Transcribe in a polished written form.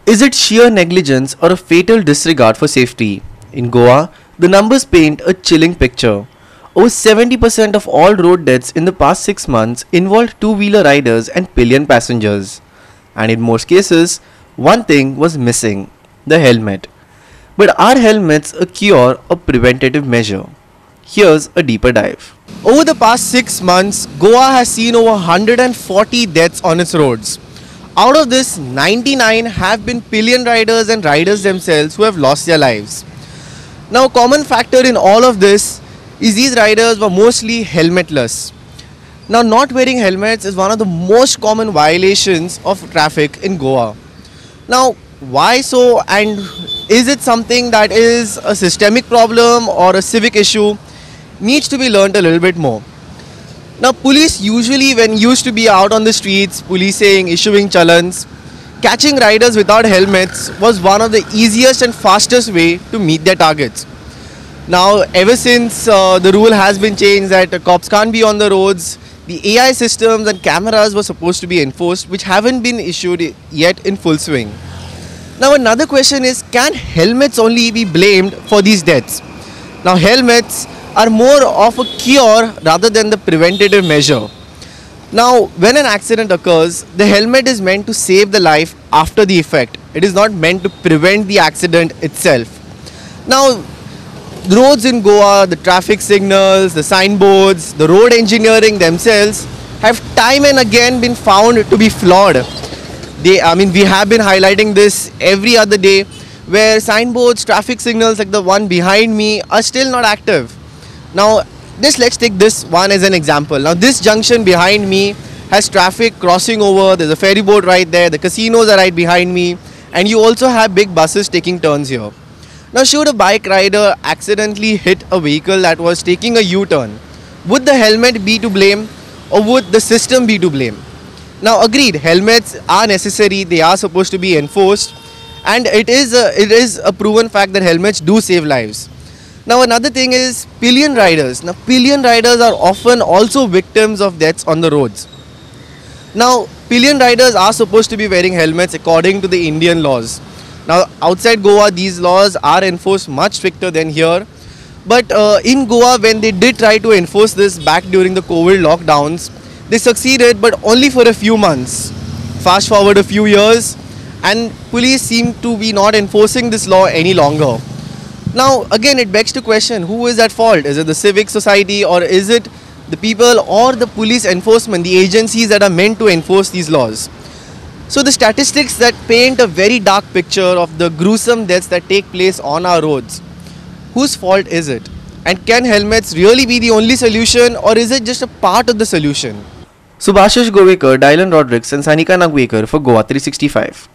Is it sheer negligence or a fatal disregard for safety? In Goa, the numbers paint a chilling picture. Over 70% of all road deaths in the past 6 months involved two-wheeler riders and pillion passengers. And in most cases, one thing was missing: the helmet. But are helmets a cure or preventative measure? Here's a deeper dive. Over the past 6 months, Goa has seen over 140 deaths on its roads. Out of this, 99 have been pillion riders and riders themselves who have lost their lives. Now, a common factor in all of this is these riders were mostly helmetless. Now, not wearing helmets is one of the most common violations of traffic in Goa. Now, why so, and is it something that is a systemic problem or a civic issue, needs to be learned a little bit more. Now, police usually, when used to be out on the streets, policing, issuing challans, catching riders without helmets was one of the easiest and fastest way to meet their targets. Now, ever since the rule has been changed that cops can't be on the roads, the AI systems and cameras were supposed to be enforced, which haven't been issued yet in full swing. Now, another question is, can helmets only be blamed for these deaths? Now, helmets are more of a cure rather than the preventative measure. Now, when an accident occurs, the helmet is meant to save the life after the effect. It is not meant to prevent the accident itself. Now, the roads in Goa, the traffic signals, the signboards, the road engineering themselves have time and again been found to be flawed. We have been highlighting this every other day, where signboards, traffic signals like the one behind me are still not active. Now, let's take this one as an example. Now, this junction behind me has traffic crossing over. There's a ferry boat right there. The casinos are right behind me. And you also have big buses taking turns here. Now, should a bike rider accidentally hit a vehicle that was taking a U-turn, would the helmet be to blame or would the system be to blame? Now, agreed, helmets are necessary. They are supposed to be enforced. And it is a proven fact that helmets do save lives. Now, another thing is pillion riders. Now, pillion riders are often also victims of deaths on the roads. Now, pillion riders are supposed to be wearing helmets according to the Indian laws. Now, outside Goa, these laws are enforced much stricter than here. But in Goa, when they did try to enforce this back during the COVID lockdowns, they succeeded, but only for a few months. Fast forward a few years, and police seem to be not enforcing this law any longer. Now, again, it begs to question, who is at fault? Is it the civic society, or is it the people or the police enforcement, the agencies that are meant to enforce these laws? So the statistics that paint a very dark picture of the gruesome deaths that take place on our roads. Whose fault is it? And can helmets really be the only solution, or is it just a part of the solution? Subhashish Govekar, Dylan Rodrigues and Sanika Nagwekar for GOA365.